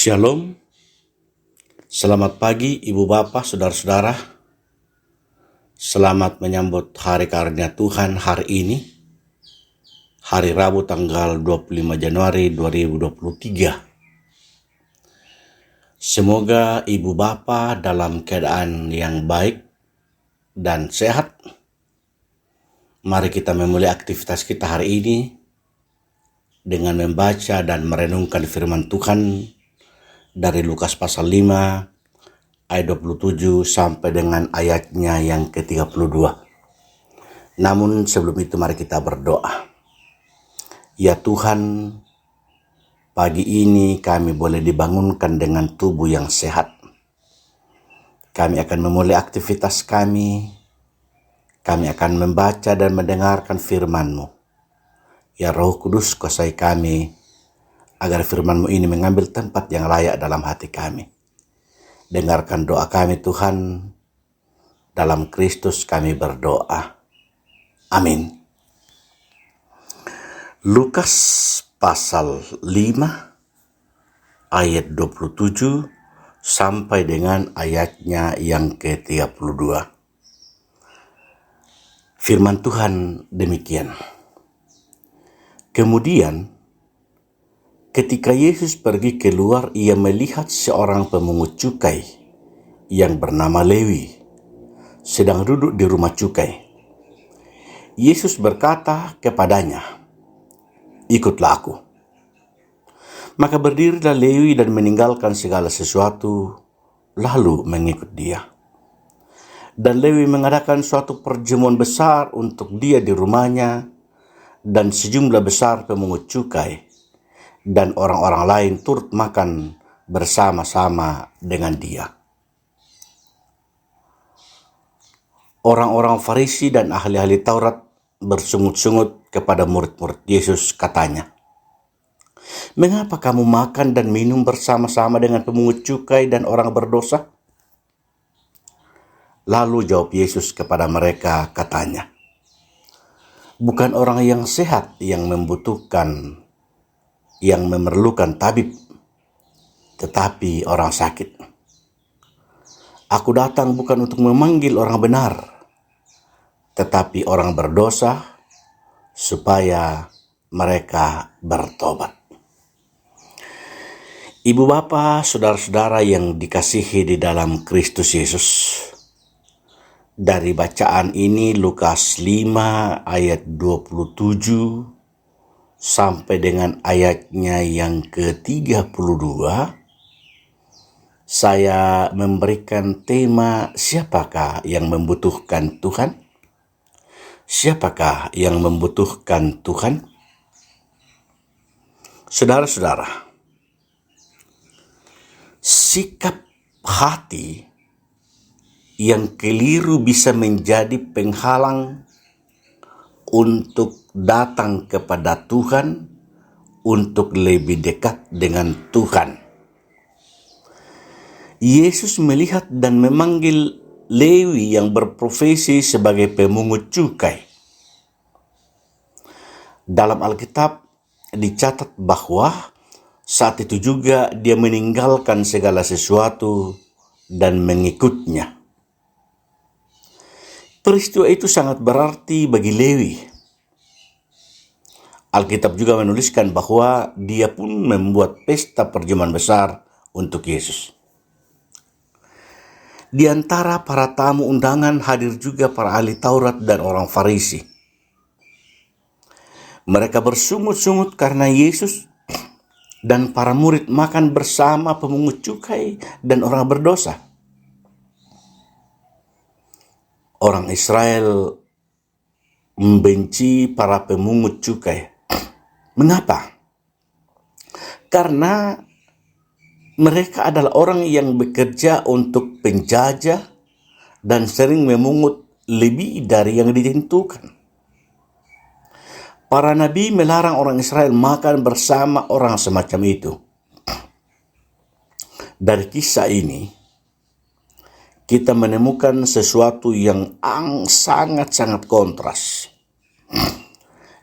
Shalom, selamat pagi Ibu Bapak, Saudara-saudara. Selamat menyambut hari karunia Tuhan hari ini, hari Rabu tanggal 25 Januari 2023. Semoga Ibu Bapak dalam keadaan yang baik dan sehat. Mari kita memulai aktivitas kita hari ini dengan membaca dan merenungkan firman Tuhan dari Lukas pasal 5 ayat 27 sampai dengan ayatnya yang ke-32. Namun sebelum itu mari kita berdoa. Ya Tuhan, pagi ini kami boleh dibangunkan dengan tubuh yang sehat. Kami akan memulai aktivitas kami. Kami akan membaca dan mendengarkan firman-Mu. Ya Roh Kudus, kuasai kami agar firman-Mu ini mengambil tempat yang layak dalam hati kami. Dengarkan doa kami Tuhan, dalam Kristus kami berdoa. Amin. Lukas pasal 5 ayat 27 sampai dengan ayatnya yang ke-32. Firman Tuhan demikian. Kemudian ketika Yesus pergi keluar, ia melihat seorang pemungut cukai yang bernama Lewi sedang duduk di rumah cukai. Yesus berkata kepadanya, "Ikutlah aku." Maka berdirilah Lewi dan meninggalkan segala sesuatu, lalu mengikut dia. Dan Lewi mengadakan suatu perjamuan besar untuk dia di rumahnya, dan sejumlah besar pemungut cukai dan orang-orang lain turut makan bersama-sama dengan dia. Orang-orang Farisi dan ahli-ahli Taurat bersungut-sungut kepada murid-murid Yesus, katanya, "Mengapa kamu makan dan minum bersama-sama dengan pemungut cukai dan orang berdosa?" Lalu jawab Yesus kepada mereka, katanya, "Bukan orang yang sehat yang memerlukan tabib, tetapi orang sakit. Aku datang bukan untuk memanggil orang benar, tetapi orang berdosa, supaya mereka bertobat." Ibu Bapak, saudara-saudara yang dikasihi di dalam Kristus Yesus, dari bacaan ini Lukas 5 ayat 27 sampai dengan ayatnya yang ke-32, saya memberikan tema, siapakah yang membutuhkan Tuhan? Siapakah yang membutuhkan Tuhan? Saudara-saudara, sikap hati yang keliru bisa menjadi penghalang untuk datang kepada Tuhan, untuk lebih dekat dengan Tuhan. Yesus melihat dan memanggil Lewi yang berprofesi sebagai pemungut cukai. Dalam Alkitab dicatat bahwa saat itu juga dia meninggalkan segala sesuatu dan mengikutnya. Peristiwa itu sangat berarti bagi Lewi. Alkitab juga menuliskan bahwa dia pun membuat pesta perjamuan besar untuk Yesus. Di antara para tamu undangan hadir juga para ahli Taurat dan orang Farisi. Mereka bersungut-sungut karena Yesus dan para murid makan bersama pemungut cukai dan orang berdosa. Orang Israel membenci para pemungut cukai. Mengapa? Karena mereka adalah orang yang bekerja untuk penjajah dan sering memungut lebih dari yang ditentukan. Para nabi melarang orang Israel makan bersama orang semacam itu. Dari kisah ini, kita menemukan sesuatu yang sangat-sangat kontras.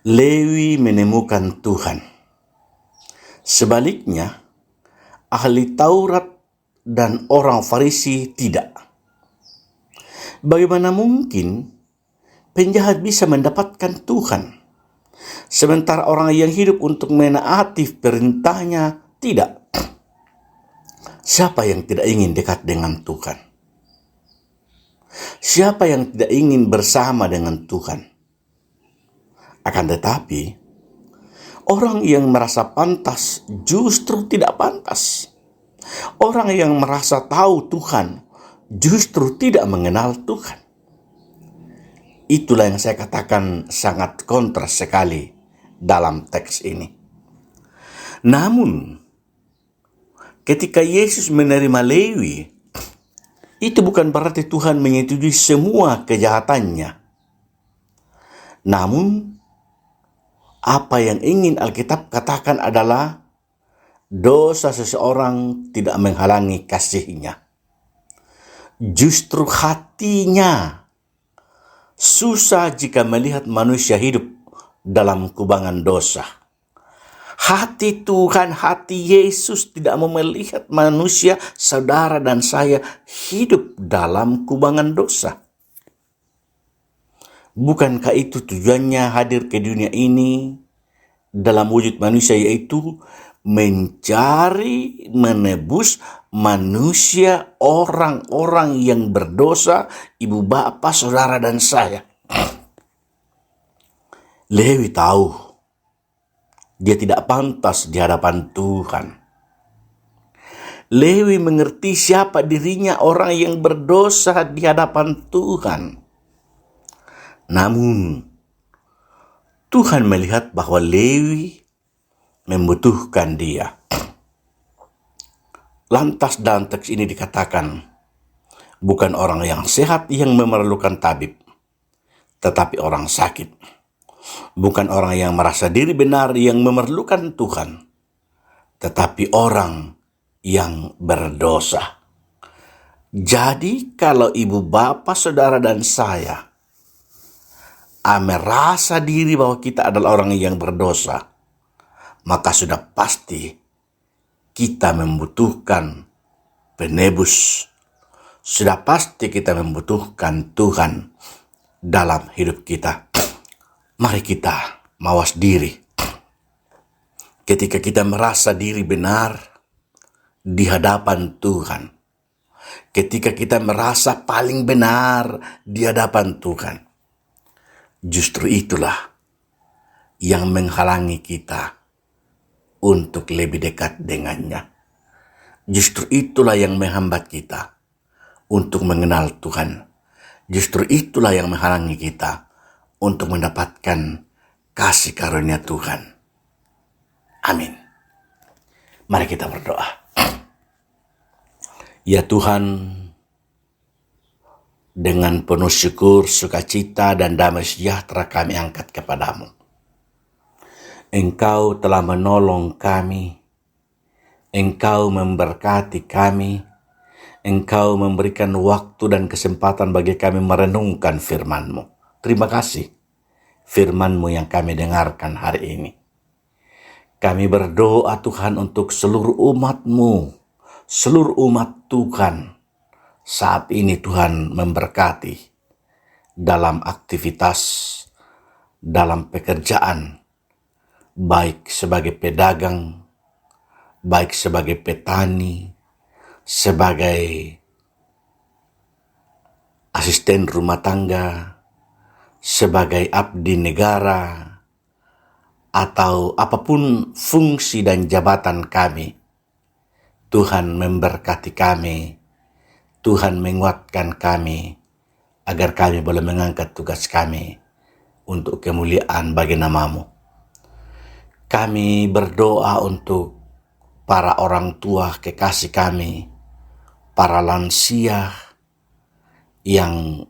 Lewi menemukan Tuhan. Sebaliknya, ahli Taurat dan orang Farisi tidak. Bagaimana mungkin penjahat bisa mendapatkan Tuhan, sementara orang yang hidup untuk menaati perintahnya tidak? Siapa yang tidak ingin dekat dengan Tuhan? Siapa yang tidak ingin bersama dengan Tuhan? Akan tetapi, orang yang merasa pantas justru tidak pantas. Orang yang merasa tahu Tuhan justru tidak mengenal Tuhan. Itulah yang saya katakan sangat kontras sekali dalam teks ini. Namun, ketika Yesus menerima Lewi, itu bukan berarti Tuhan menyetujui semua kejahatannya. Namun, apa yang ingin Alkitab katakan adalah dosa seseorang tidak menghalangi kasihnya. Justru hatinya susah jika melihat manusia hidup dalam kubangan dosa. Hati Tuhan, hati Yesus tidak mau melihat manusia, saudara dan saya hidup dalam kubangan dosa. Bukankah itu tujuannya hadir ke dunia ini dalam wujud manusia, yaitu mencari, menebus manusia, orang-orang yang berdosa, ibu bapak, saudara dan saya. Lewi tahu dia tidak pantas di hadapan Tuhan. Lewi mengerti siapa dirinya, orang yang berdosa di hadapan Tuhan. Namun, Tuhan melihat bahwa Lewi membutuhkan dia. Lantas dalam teks ini dikatakan, bukan orang yang sehat yang memerlukan tabib, tetapi orang sakit. Bukan orang yang merasa diri benar yang memerlukan Tuhan, tetapi orang yang berdosa. Jadi kalau ibu bapak, saudara dan saya merasa diri bahwa kita adalah orang yang berdosa, maka sudah pasti kita membutuhkan penebus. Sudah pasti kita membutuhkan Tuhan dalam hidup kita. Mari kita mawas diri. Ketika kita merasa diri benar di hadapan Tuhan, ketika kita merasa paling benar di hadapan Tuhan, justru itulah yang menghalangi kita untuk lebih dekat dengannya. Justru itulah yang menghambat kita untuk mengenal Tuhan. Justru itulah yang menghalangi kita untuk mendapatkan kasih karunia Tuhan. Amin. Mari kita berdoa. Ya Tuhan, dengan penuh syukur, sukacita, dan damai sejahtera kami angkat kepadamu. Engkau telah menolong kami. Engkau memberkati kami. Engkau memberikan waktu dan kesempatan bagi kami merenungkan firman-Mu. Terima kasih firman-Mu yang kami dengarkan hari ini. Kami berdoa Tuhan untuk seluruh umat-Mu, seluruh umat Tuhan. Saat ini Tuhan memberkati dalam aktivitas, dalam pekerjaan, baik sebagai pedagang, baik sebagai petani, sebagai asisten rumah tangga, sebagai abdi negara, atau apapun fungsi dan jabatan kami. Tuhan memberkati kami, Tuhan menguatkan kami, agar kami boleh mengangkat tugas kami untuk kemuliaan bagi nama-Mu. Kami berdoa untuk para orang tua kekasih kami, para lansia yang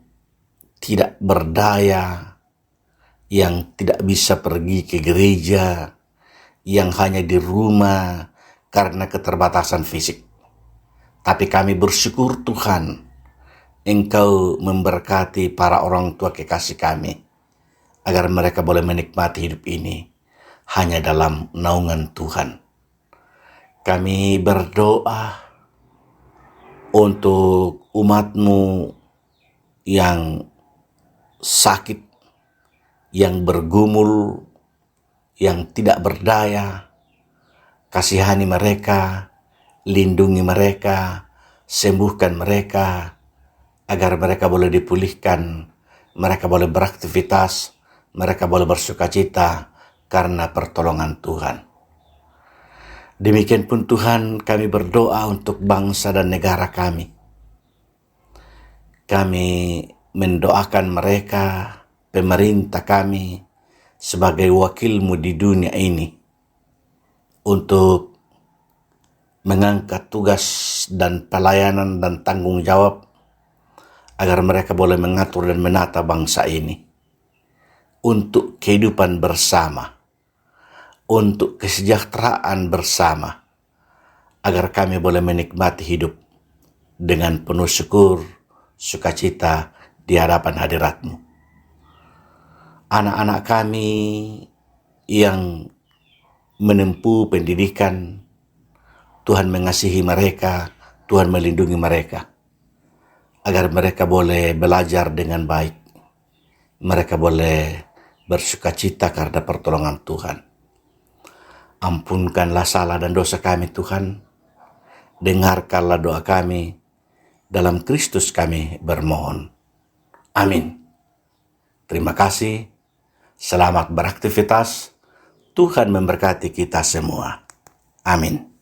tidak berdaya, yang tidak bisa pergi ke gereja, yang hanya di rumah karena keterbatasan fisik. Tapi kami bersyukur Tuhan, Engkau memberkati para orang tua kekasih kami, agar mereka boleh menikmati hidup ini hanya dalam naungan Tuhan. Kami berdoa untuk umat-Mu yang sakit, yang bergumul, yang tidak berdaya. Kasihani mereka, lindungi mereka, sembuhkan mereka, agar mereka boleh dipulihkan, mereka boleh beraktivitas, mereka boleh bersukacita karena pertolongan Tuhan. Demikian pun Tuhan, kami berdoa untuk bangsa dan negara kami. Kami mendoakan mereka, pemerintah kami, sebagai wakil-Mu di dunia ini, untuk mengangkat tugas dan pelayanan dan tanggung jawab, agar mereka boleh mengatur dan menata bangsa ini untuk kehidupan bersama, untuk kesejahteraan bersama, agar kami boleh menikmati hidup dengan penuh syukur, sukacita di hadapan hadirat-Mu. Anak-anak kami yang menempuh pendidikan, Tuhan mengasihi mereka, Tuhan melindungi mereka, agar mereka boleh belajar dengan baik, mereka boleh bersukacita karena pertolongan Tuhan. Ampunkanlah salah dan dosa kami Tuhan, dengarkanlah doa kami, dalam Kristus kami bermohon. Amin. Terima kasih, selamat beraktivitas, Tuhan memberkati kita semua. Amin.